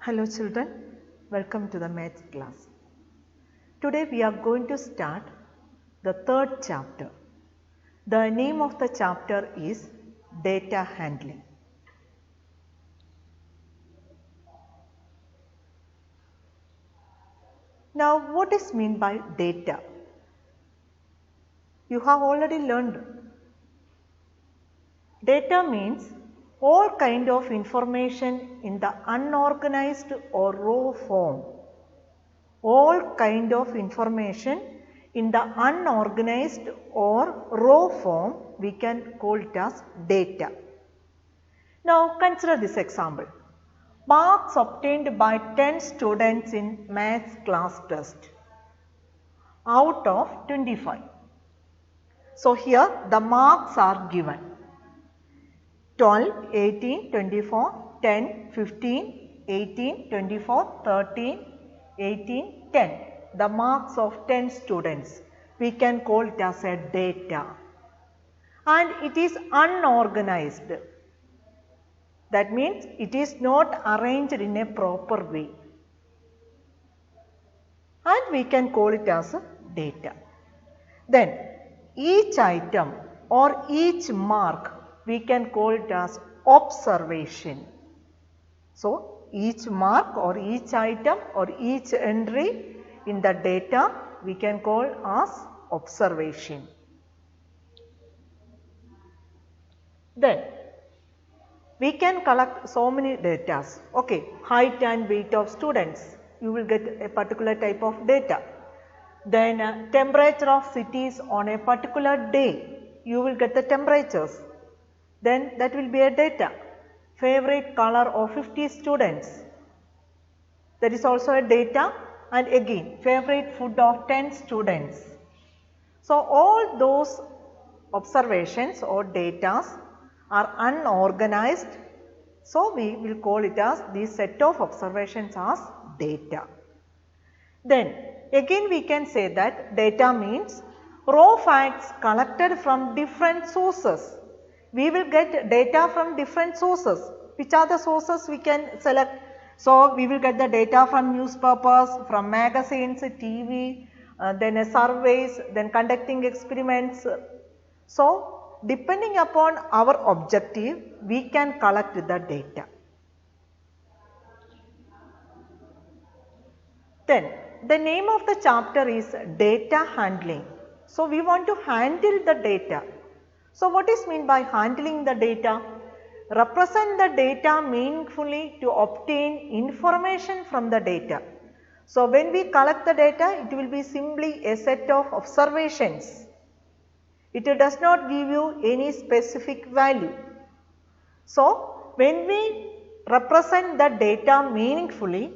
Hello children, welcome to the maths class. Today we are going to start the third chapter. The name of the chapter is data handling. Now what is meant by data? You have already learned. Data means all kind of information in the unorganized or raw form. All kind of information in the unorganized or raw form we can call it as data. Now consider this example. Marks obtained by 10 students in maths class test out of 25. So here the marks are given 12, 18, 24, 10, 15, 18, 24, 13, 18, 10. The marks of 10 students. We can call it as a data. And it is unorganized. That means it is not arranged in a proper way. And we can call it as a data. Then each item or each mark we can call it as observation. So each mark or each item or each entry in the data we can call as observation. Then we can collect so many data. Okay, height and weight of students, you will get a particular type of data. Then temperature of cities on a particular day, you will get the temperatures. Then that will be a data. Favorite color of 50 students, that is also a data. And again favorite food of 10 students. So all those observations or data are unorganized. So we will call it as this set of observations as data. Then again we can say that data means raw facts collected from different sources. We will get data from different sources. Which are the sources we can select? So we will get the data from newspapers, from magazines, TV, then surveys, then conducting experiments. So depending upon our objective, we can collect the data. Then the name of the chapter is data handling. So we want to handle the data. So what is meant by handling the data? Represent the data meaningfully to obtain information from the data. So when we collect the data, it will be simply a set of observations. It does not give you any specific value. So when we represent the data meaningfully,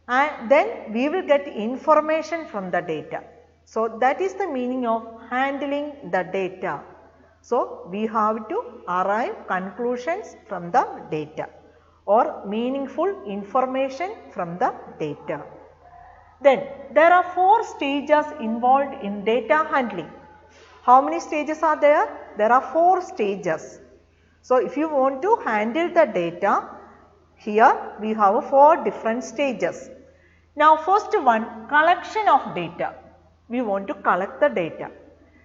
and then we will get information from the data. So that is the meaning of handling the data. So we have to arrive conclusions from the data or meaningful information from the data. Then there are 4 stages involved in data handling. How many stages are there? There are 4 stages. So if you want to handle the data, here we have 4 different stages. Now first one, collection of data. We want to collect the data.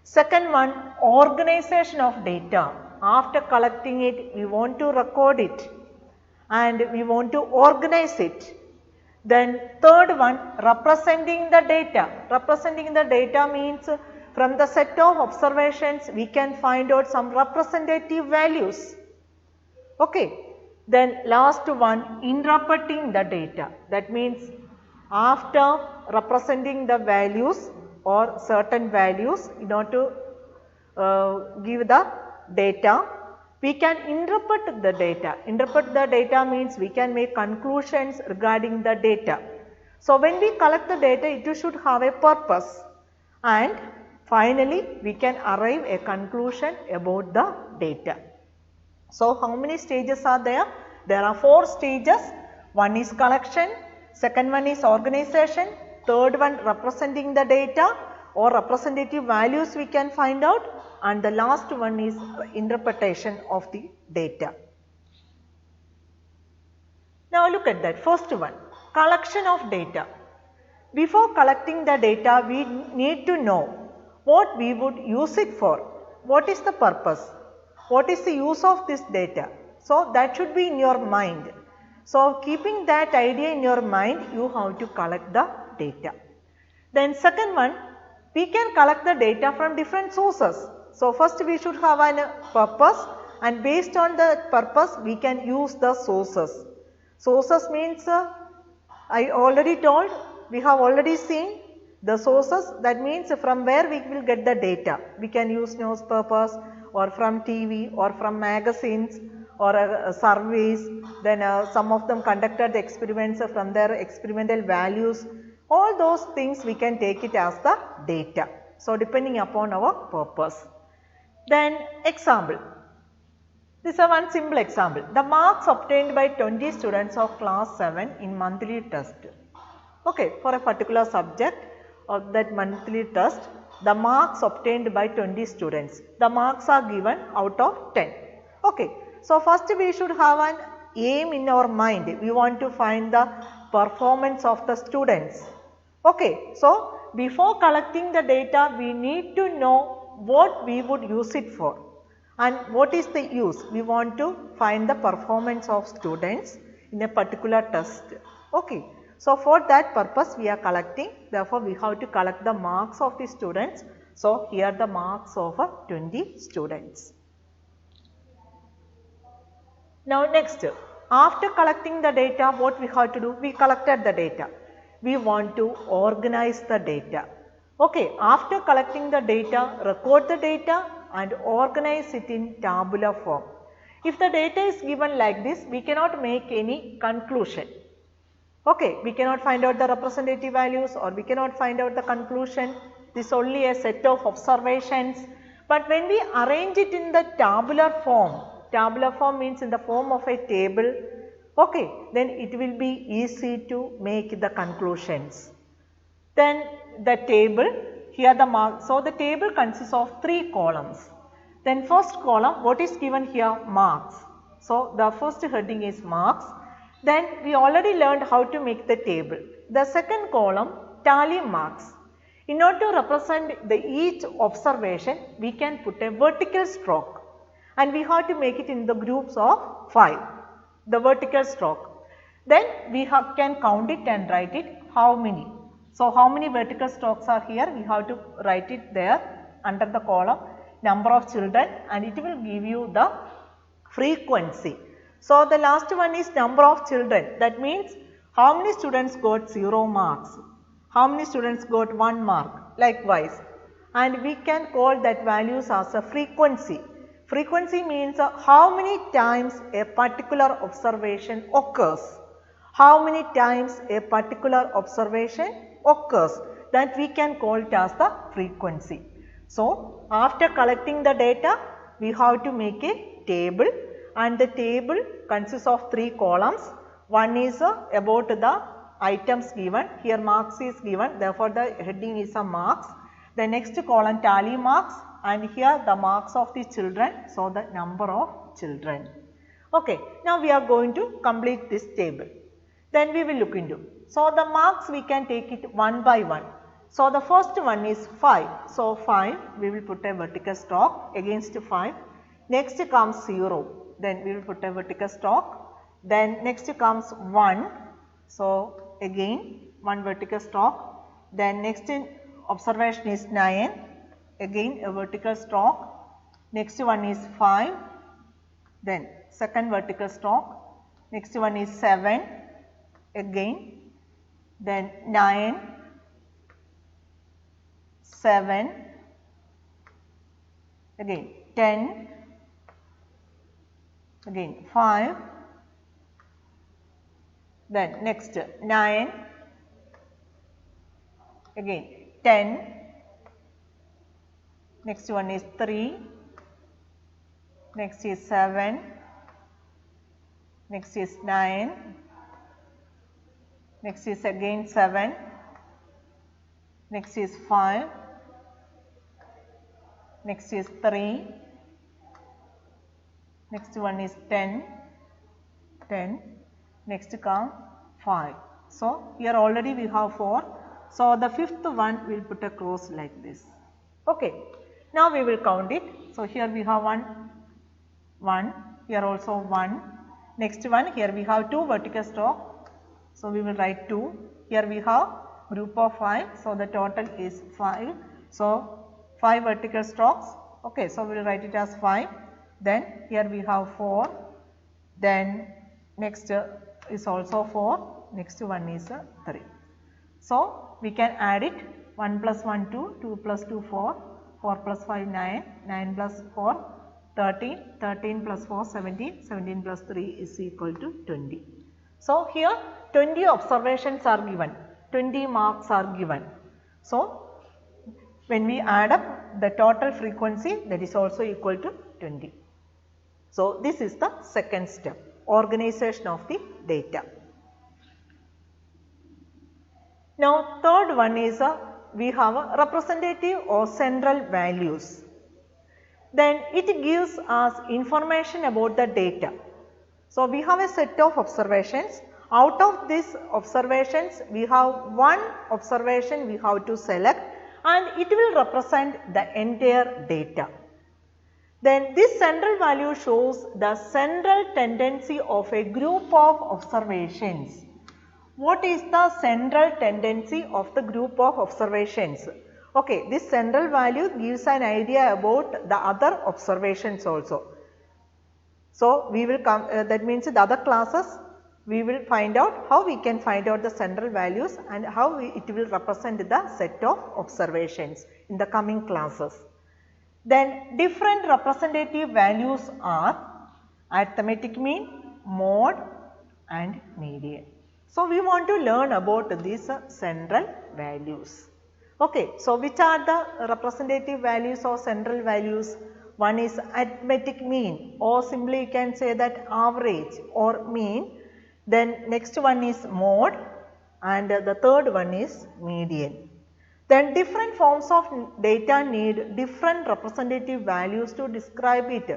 Second one, organization of data. After collecting it, we want to record it and we want to organize it. Then third one, representing the data. Representing the data means from the set of observations we can find out some representative values. Okay. Then last one, interpreting the data. That means after representing the values or certain values in order to give the data, we can interpret the data. Interpret the data means we can make conclusions regarding the data. So when we collect the data, it should have a purpose and finally we can arrive a conclusion about the data. So how many stages are there? There are 4 stages. One is collection, second one is organization, third one representing the data or representative values we can find out, and the last one is interpretation of the data. Now look at that first one, collection of data. Before collecting the data, we need to know what we would use it for, what is the purpose, what is the use of this data. So that should be in your mind. So keeping that idea in your mind, you have to collect the data. Then second one, we can collect the data from different sources. So first we should have a purpose, and based on the purpose we can use the sources. Sources means I already told, we have already seen the sources, that means from where we will get the data. We can use newspapers or from TV or from magazines or surveys, then some of them conducted the experiments from their experimental values. All those things we can take it as the data. So depending upon our purpose. Then example. This is one simple example. The marks obtained by 20 students of class 7 in monthly test. Okay, for a particular subject of that monthly test, the marks obtained by 20 students. The marks are given out of 10. Okay, so first we should have an aim in our mind. We want to find the performance of the students. Okay, so before collecting the data, we need to know what we would use it for. And what is the use? We want to find the performance of students in a particular test. Okay. So for that purpose we are collecting, therefore we have to collect the marks of the students. So here the marks of 20 students. Now next, after collecting the data, what we have to do? We collected the data. We want to organize the data. Okay, after collecting the data, record the data and organize it in tabular form. If the data is given like this, we cannot make any conclusion. Okay, we cannot find out the representative values or we cannot find out the conclusion. This is only a set of observations. But when we arrange it in the tabular form means in the form of a table, okay, then it will be easy to make the conclusions. Then the table, here the mark, so the table consists of 3 columns. Then first column, what is given here? Marks. So the first heading is marks. Then we already learned how to make the table. The second column, tally marks. In order to represent each observation, we can put a vertical stroke and we have to make it in the groups of 5, the vertical stroke. Then we can count it and write it how many. So how many vertical strokes are here? We have to write it there under the column number of children and it will give you the frequency. So the last one is number of children, that means how many students got 0 marks, how many students got 1 mark, likewise, and we can call that values as a frequency. Frequency means how many times a particular observation occurs, how many times a particular observation occurs, that we can call it as the frequency. So after collecting the data, we have to make a table and the table consists of 3 columns. One is about the items given, here marks is given, therefore the heading is a marks. The next column tally marks and here the marks of the children, so the number of children. Okay, now we are going to complete this table. Then we will look into. So the marks we can take it one by one. So the first one is 5. So 5 we will put a vertical stroke against 5. Next comes 0. Then we will put a vertical stroke. Then next comes 1. So again 1 vertical stroke. Then next observation is 9. Again a vertical stroke. Next one is 5. Then second vertical stroke. Next one is 7. Again. Then 9. 7. Again 10. Again 5, then next 9, again 10, next one is 3, next is 7, next is 9, next is again 7, next is 5, next is 3, next one is 10, next come 5. So, here already we have 4. So, the fifth one we will put a cross like this. Okay. Now, we will count it. So, here we have 1, here also 1. Next one, here we have 2 vertical stroke. So, we will write 2. Here we have group of 5. So, the total is 5. So, 5 vertical strokes. Okay. So, we will write it as 5. Then here we have 4. Then next is also 4. Next one is 3. So, we can add it 1 plus 1 2, 2 plus 2 4, 4 plus 5 9, 9 plus 4 13, 13 plus 4 17, 17 plus 3 is equal to 20. So, here 20 observations are given, 20 marks are given. So, when we add up the total frequency, that is also equal to 20. So, this is the second step, organization of the data. Now, third one is we have a representative or central values. Then it gives us information about the data. So, we have a set of observations. Out of these observations, we have one observation we have to select and it will represent the entire data. Then this central value shows the central tendency of a group of observations. What is the central tendency of the group of observations? Okay, this central value gives an idea about the other observations also. So, we will come that means the other classes we will find out how we can find out the central values and how it will represent the set of observations in the coming classes. Then different representative values are arithmetic mean, mode and median. So, we want to learn about these central values. Okay, so which are the representative values or central values? One is arithmetic mean, or simply you can say that average or mean. Then next one is mode and the third one is median. Then different forms of data need different representative values to describe it.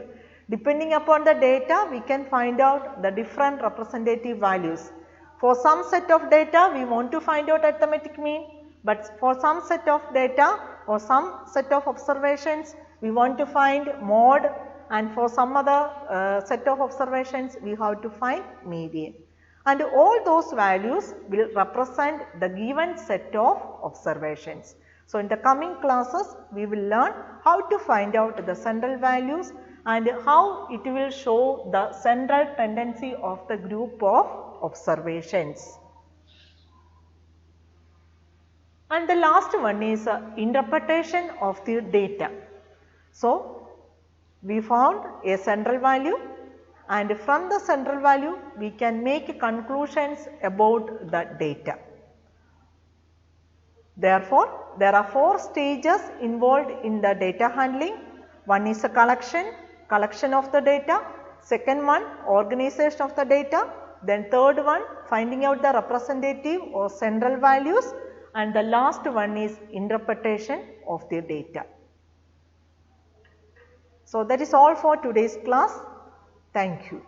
Depending upon the data, we can find out the different representative values. For some set of data, we want to find out arithmetic mean, but for some set of data or some set of observations, we want to find mode, and for some other set of observations, we have to find median. And all those values will represent the given set of observations. So, in the coming classes, we will learn how to find out the central values and how it will show the central tendency of the group of observations. And the last one is interpretation of the data. So, we found a central value and from the central value we can make conclusions about the data. Therefore, there are 4 stages involved in the data handling. One is a collection of the data. Second one, organization of the data. Then third one, finding out the representative or central values. And the last one is interpretation of the data. So, that is all for today's class. Thank you.